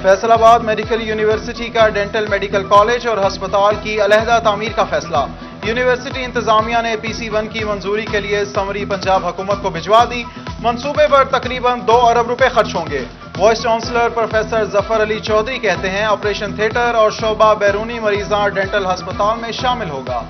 Faisalabad medical university का dental medical college और अस्पताल की अलहदा तामीर का फैसला। यूनिवर्सिटी इंतजामिया ने PC1 की मंजूरी के लिए समरी पंजाब हुकूमत को भिजवा दी। मंसूबे पर तकरीबन 2 अरब रुपए खर्च होंगे। Vice chancellor professor Zafar Ali Chaudhary कहते हैं ऑपरेशन थिएटर और शोबा बैरूनी मरीजा डेंटल अस्पताल में शामिल होगा।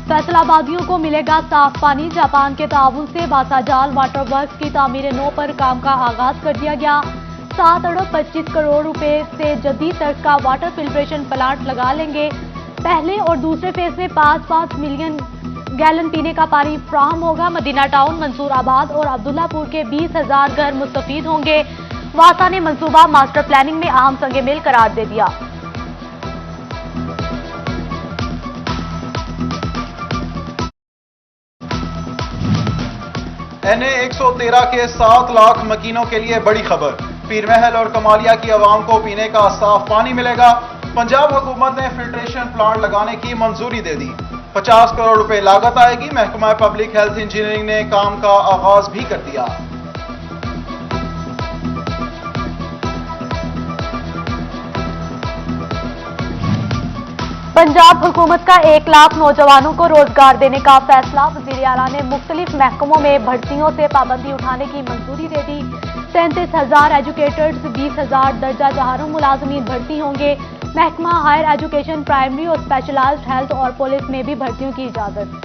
फैसलाबादियों को मिलेगा साफ पानी। जापान के ताउन से बासाजाल वाटर वर्क्स की तामीर 9 पर काम का आगाज कर दिया गया। 7 अरब 25 करोड़ रुपए से जदीद तर्ज का वाटर फिल्ट्रेशन प्लांट लगा लेंगे। पहले और दूसरे फेज में 5-5 मिलियन गैलन पीने का पानी फ्राहम होगा। मदीना टाउन, मंसूर आबाद और अब्दुल्लापुर के 20,000 घर मुस्तफीद होंगे। वासा ने मंसूबा मास्टर प्लानिंग में अहम संग मेल करार दे दिया। NA 113 के 7 लाख मकीनों के लिए बड़ी खबर। पीर महल और कमालिया की आवाम को पीने का साफ पानी मिलेगा। पंजाब हुकूमत ने फिल्ट्रेशन प्लांट लगाने की मंजूरी दे दी। 50 करोड़ रुपए लागत आएगी। महकमा पब्लिक हेल्थ इंजीनियरिंग ने काम का आगाज भी कर दिया। पंजाब हुकूमत का 1 लाख नौजवानों को रोजगार देने का फैसला। वज़ीर आला ने मुख्तलिफ महकमों में भर्तियों से पाबंदी उठाने की मंजूरी दे दी। 33,000 एजुकेटर्स, 20,000 दर्जा जहारों मुलाजमीन भर्ती होंगे। महकमा हायर एजुकेशन, प्राइमरी और स्पेशलाइज्ड हेल्थ और पुलिस में भी भर्तियों की इजाजत।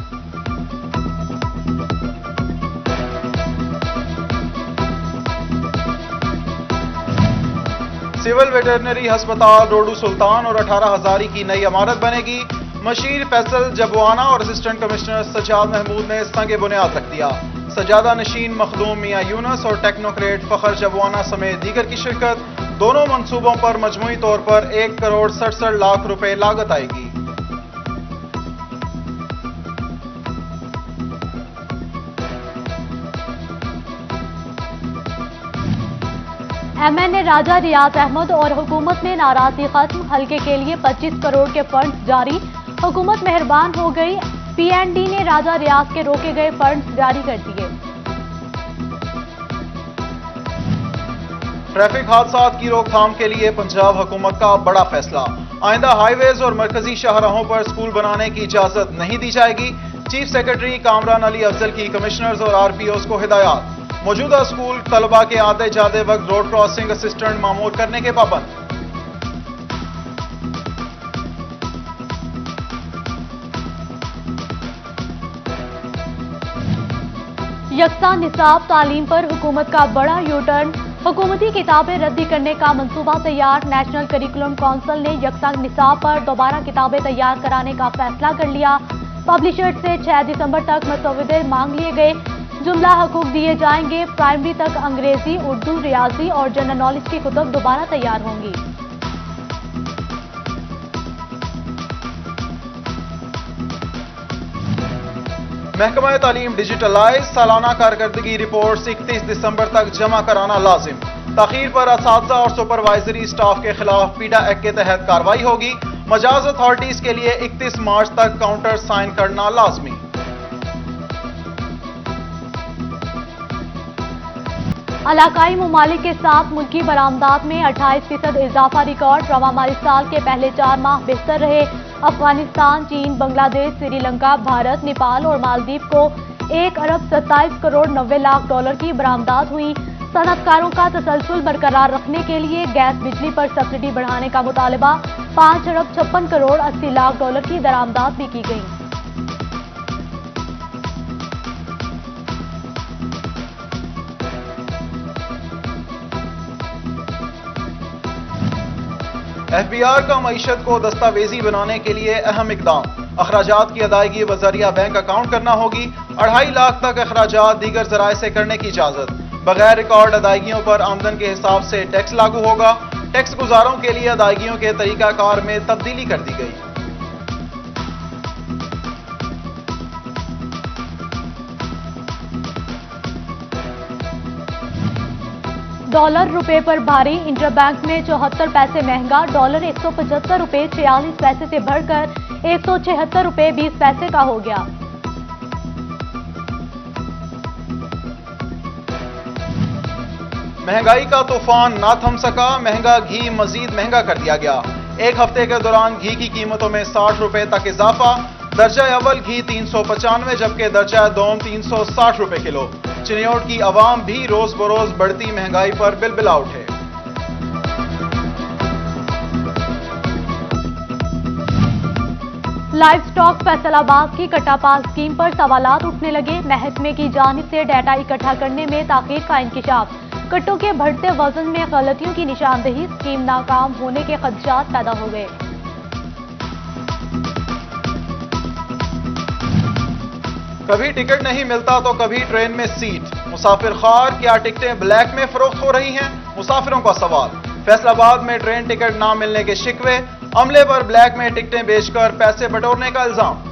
सिविल वेटरनरी अस्पताल रोडू सुल्तान और 18 हजारी की नई इमारत बनेगी। मशीर फैसल जबवाना और असिस्टेंट कमिश्नर सजाद महमूद ने संग बुनियाद रख दिया। सजादा नशीन मखदूम मियां यूनस और टेक्नोक्रेट फखर जबवाना समेत दीगर की शिरकत। दोनों मंसूबों पर मजमूई तौर पर 1 करोड़ 67 लाख रुपए लागत आएगी। MN राजा रियाज अहमद और हुकूमत में नाराजगी खत्म। हल्के के लिए 25 करोड़ के फंड्स जारी। हुकूमत मेहरबान हो गई। PND ने राजा रियाज के रोके गए फंड्स जारी कर दिए। ट्रैफिक हादसात की रोकथाम के लिए पंजाब हुकूमत का बड़ा फैसला। आइंदा हाईवेज और मरकजी शाहराहों पर स्कूल बनाने की इजाजत नहीं दी जाएगी। चीफ सेक्रेटरी कामरान अली अफजल की कमिश्नर्स और RPOs को हिदायत। मौजूदा स्कूल तलबा के आते जाते वक्त रोड क्रॉसिंग असिस्टेंट मामूर करने के पाबंद। यकसा निसाब तालीम पर हुकूमत का बड़ा यूटर्न। हुकूमती किताबें रद्दी करने का मंसूबा तैयार। नेशनल करिकुलम काउंसिल ने यकसा निसाब पर दोबारा किताबें तैयार कराने का फैसला कर लिया। पब्लिशर्स से 6 दिसंबर तक मसौदे मांग लिए गए। जुमला हकूक दिए जाएंगे। प्राइमरी तक अंग्रेजी, उर्दू, रियाजी और जनरल नॉलेज की कुतुब दोबारा तैयार होंगी। महकमा तालीम डिजिटलाइज। सालाना कारकर्दगी रिपोर्ट्स 31 दिसंबर तक जमा कराना लाजिम। ताखीर पर असातिज़ा और सुपरवाइजरी स्टाफ के खिलाफ पीडा एक्ट के तहत कार्रवाई होगी। मजाज अथॉरिटीज के लिए 31 मार्च तक काउंटर साइन करना लाजमी। इलाकाई ममालिक के साथ मुल्की बरामदात में 28% इजाफा रिकॉर्ड। रवा माली साल के पहले 4 माह बेहतर रहे। अफगानिस्तान, चीन, बांग्लादेश, श्रीलंका, भारत, नेपाल और मालदीव को 1 अरब 27 करोड़ 90 लाख डॉलर की बरामदात हुई। सनअतकारों का तसलसल बरकरार रखने के लिए गैस बिजली पर सब्सिडी बढ़ाने का मुतालबा। 5 अरब 56 करोड़ 80 लाख डॉलर की दरामदात भी की गई। FBR का मईशत को दस्तावेजी बनाने के लिए अहम इकदाम। अखराजात की अदायगी बजरिया बैंक अकाउंट करना होगी। 2.5 लाख तक अखराजात दीगर जराए से करने की इजाजत। बगैर रिकॉर्ड अदायगियों पर आमदन के हिसाब से टैक्स लागू होगा। टैक्स गुजारों के लिए अदायगियों के तरीकाकार में तब्दीली कर दी गई। डॉलर रुपए पर भारी। इंटरबैंक में 74 पैसे महंगा। डॉलर 175 रुपए 46 पैसे से बढ़कर 176 रुपए 20 पैसे का हो गया। महंगाई का तूफान ना थम सका, महंगा घी मजीद महंगा कर दिया गया। एक हफ्ते के दौरान घी की कीमतों में 60 रुपए तक इजाफा। दर्जा अव्वल घी 395 जबकि दर्जा दोम 360 रुपए किलो। चिन्योट की आवाम भी रोज बरोज बढ़ती महंगाई पर बिलबिला उठे। लाइव स्टॉक फैसलाबाद की कट्टापाल स्कीम पर सवालात उठने लगे। महकमे की जानिब से डाटा इकट्ठा करने में ताखीर का इंकिशाफ। कट्टों के बढ़ते वजन में गलतियों की निशानदेही, स्कीम नाकाम होने के खदशात पैदा हो गए। कभी टिकट नहीं मिलता तो कभी ट्रेन में सीट। मुसाफिर खार, क्या टिकटें ब्लैक में फरोख्त हो रही हैं? मुसाफिरों का सवाल। फैसलाबाद में ट्रेन टिकट ना मिलने के शिकवे, अमले पर ब्लैक में टिकटें बेचकर पैसे बटोरने का इल्जाम।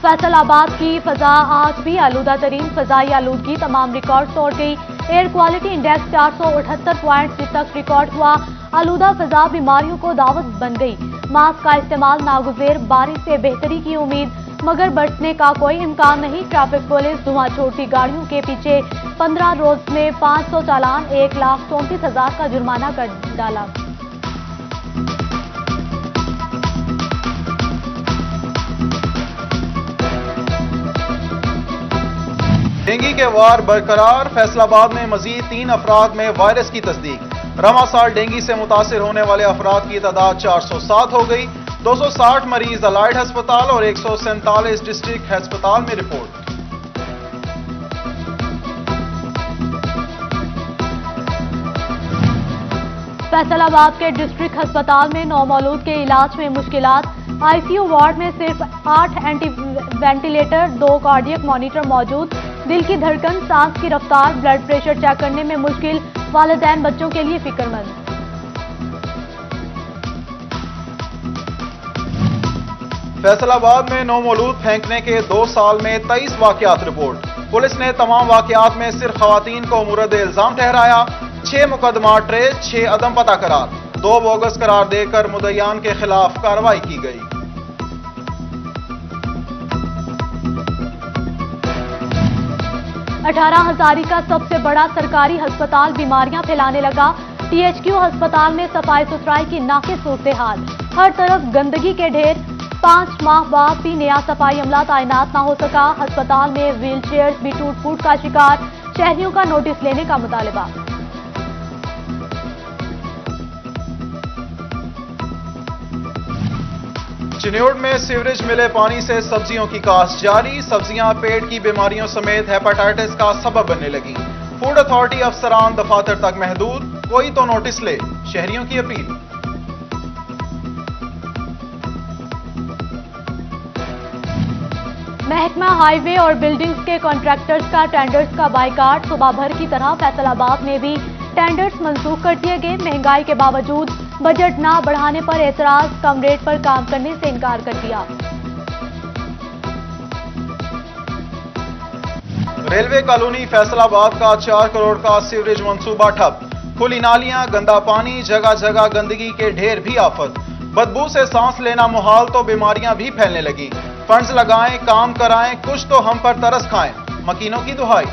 फैसलाबाद की फजा आज भी आलूदा तरीन। फजाई आलूदगी तमाम रिकॉर्ड तोड़ गई। एयर क्वालिटी इंडेक्स 478 पॉइंट तक रिकॉर्ड हुआ। आलूदा फजा बीमारियों को दावत बन गई। मास्क का इस्तेमाल नागुज़ेर, बारिश से बेहतरी की उम्मीद मगर बरसने का कोई इम्कान नहीं। ट्रैफिक पुलिस धुआं छोड़ती गाड़ियों के पीछे 15 रोज में 500 चालान, 1,34,000 का जुर्माना कर डाला। डेंगू के वार बरकरार। फैसलाबाद में मजीद 3 अफराद में वायरस की तस्दीक। रवां साल डेंगू से मुतासिर होने वाले अफराद की तादाद 407 हो गई। 260 मरीज अलाइड अस्पताल और 147 डिस्ट्रिक्ट अस्पताल में रिपोर्ट। फैसलाबाद के डिस्ट्रिक्ट अस्पताल में नौमौलूद के इलाज में मुश्किलात। आईसीयू वार्ड में सिर्फ 8 वेंटिलेटर, 2 कार्डियक मॉनिटर मौजूद। दिल की धड़कन, सांस की रफ्तार, ब्लड प्रेशर चेक करने में मुश्किल। वालिदैन बच्चों के लिए फिक्रमंद। फैसलाबाद में नौमौलूद फेंकने के 2 साल में 23 वाकयात रिपोर्ट। पुलिस ने तमाम वाकयात में सिर्फ खवातीन को मुरद इल्जाम ठहराया। 6 मुकदमा ट्रेस, 6 अदम पता करार, 2 बोगस करार देकर मुद्दईयान के खिलाफ कार्रवाई की गई। अठारह हजारी का सबसे बड़ा सरकारी अस्पताल बीमारियां फैलाने लगा। टीएचक्यू अस्पताल में सफाई सुथराई की नाक़िस सूरत हाल। हर तरफ गंदगी के ढेर। 5 माह बाद भी नया सफाई अमला तैनात न हो सका। अस्पताल में व्हील चेयर्स भी टूट फूट का शिकार। शहरियों का नोटिस लेने का मुतालबा। चिन्योट में सीवरेज मिले पानी से सब्जियों की काश्त जारी। सब्जियां पेट की बीमारियों समेत हेपेटाइटिस का सबब बनने लगी। फूड अथॉरिटी अफसरान दफातर तक महदूद, कोई तो नोटिस ले, शहरियों की अपील। महकमा हाईवे और बिल्डिंग्स के कॉन्ट्रैक्टर्स का टेंडर्स का बाइकाट। सुबह भर की तरह फैसलाबाद में भी टेंडर्स मंसूख कर दिए गए। महंगाई के बावजूद बजट ना बढ़ाने पर एतराज, कम रेट पर काम करने से इनकार कर दिया। रेलवे कॉलोनी फैसलाबाद का 4 करोड़ का सीवरेज मंसूबा ठप। खुली नालियां, गंदा पानी, जगह जगह गंदगी के ढेर भी आफत। बदबू से सांस लेना मुहाल तो बीमारियां भी फैलने लगी। फंड्स लगाएं, काम कराएं, कुछ तो हम पर तरस खाएं, मकीनों की दुहाई।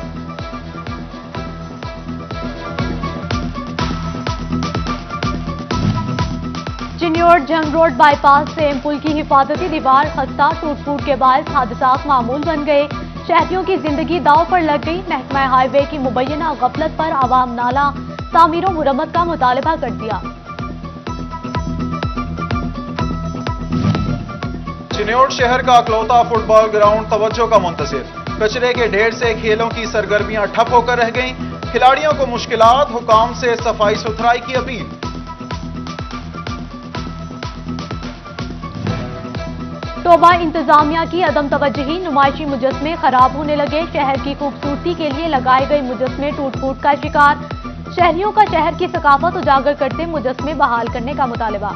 चिन्योट जंग रोड बाईपास से पुल की हिफाजती दीवार खस्ता, टूट फूट के बाद हादसात मामूल बन गए। शहरियों की जिंदगी दांव पर लग गई। महकमा हाईवे की मुबैना गफलत पर आवाम नाला तामीर और मुरम्मत का मुतालबा कर दिया। चिन्योट शहर का अकलौता फुटबॉल ग्राउंड तवज्जो का मुंतज़िर। कचरे के ढेर से खेलों की सरगर्मियां ठप होकर रह गईं। खिलाड़ियों को मुश्किलात, हुकाम से सफाई सुथराई की अपील। तोबा इंतजामिया की अदम तवज्जुही, नुमाइशी मुजस्मे खराब होने लगे। शहर की खूबसूरती के लिए लगाए गए मुजस्मे टूट फूट का शिकार। शहरियों का शहर की सकाफत उजागर करते मुजस्मे बहाल करने का मुतालबा।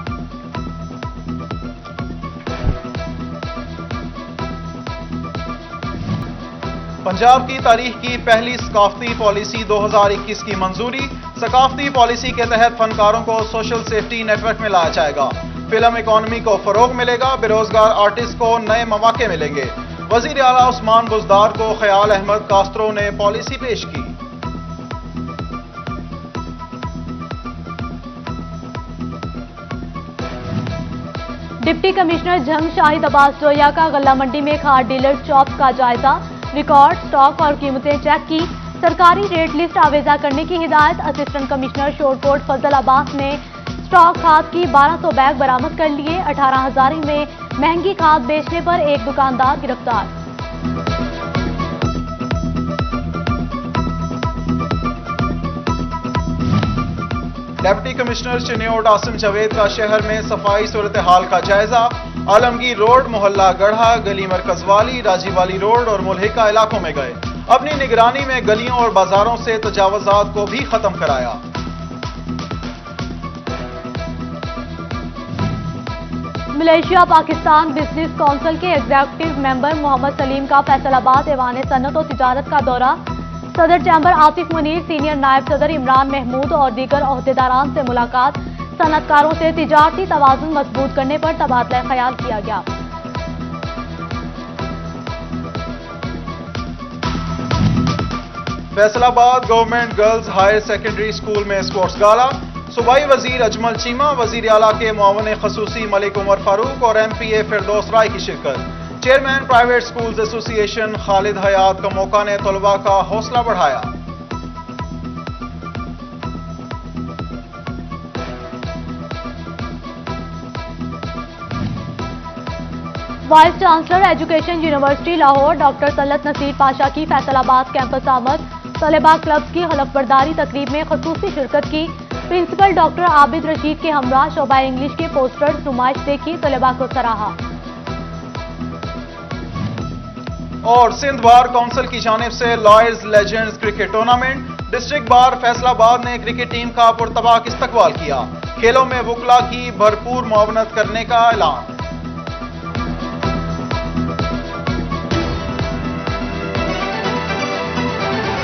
पंजाब की तारीख की पहली सकाफती पॉलिसी 2021 की मंजूरी। सकाफती पॉलिसी के तहत फनकारों को सोशल सेफ्टी नेटवर्क में लाया जाएगा। फिल्म इकॉनमी को फरोग मिलेगा। बेरोजगार आर्टिस्ट को नए मौके मिलेंगे। वजीर आला उस्मान बुज़दार को ख्याल अहमद कास्त्रो ने पॉलिसी पेश की। डिप्टी कमिश्नर जंग शाहिद अब्बास जोया का गल्ला मंडी में खाद डीलर शॉप्स का जायजा, रिकॉर्ड, स्टॉक और कीमतें चेक की। सरकारी रेट लिस्ट आवेजा करने की हिदायत। असिस्टेंट कमिश्नर शोरकोट फजल अब्बास ने स्टॉक खाद की 1200 बैग बरामद कर लिए। 18,000 में महंगी खाद बेचने पर एक दुकानदार गिरफ्तार। डिप्टी कमिश्नर चिन्योट आसिम जावेद का शहर में सफाई सूरत हाल का जायजा। आलमगीर रोड, मोहल्ला गढ़ा, गली मरकज वाली, राजीव वाली रोड और मुल्हिका इलाकों में गए। अपनी निगरानी में गलियों और बाजारों से तजावुजात को भी खत्म कराया। मलेशिया पाकिस्तान बिजनेस काउंसिल के एग्जीक्यूटिव मेंबर मोहम्मद सलीम का फैसलाबाद ऐवान सनत और तिजारत का दौरा। सदर चैम्बर आतिफ मुनीर, सीनियर नायब सदर इमरान महमूद और दीगर ओहदेदारान से मुलाकात। सनतकारों से तिजारती तवाज़ुन मजबूत करने पर तबादला ख्याल किया गया। Faisalabad government girls higher secondary school में स्पोर्ट्स गाला। सूबाई वजीर अजमल चीमा, वजीर आला के मुआवन खसूसी मलिक उमर फारूक और MPA फिरदौस राय की शिरकत। Chairman private schools association Khalid Hayat का मौका ने तलबा का हौसला बढ़ाया। Vice chancellor education university Lahore doctor Talat Naseer Pasha की फैसलाबाद कैंपस आमद। तलेबा क्लब्स की हलफबरदारी तकरीब में खसूसी शिरकत की। प्रिंसिपल डॉक्टर आबिद रशीद के हमरा शोबा इंग्लिश के पोस्टर्स नुमाइश देखी, तलेबा को सराहा। और सिंध बार काउंसिल की जानिब से lawyers legends cricket tournament. District bar Faisalabad ने क्रिकेट टीम का पुरतबाक इस्तकबाल किया। खेलों में वुकला की भरपूर मुआवनत करने का ऐलान।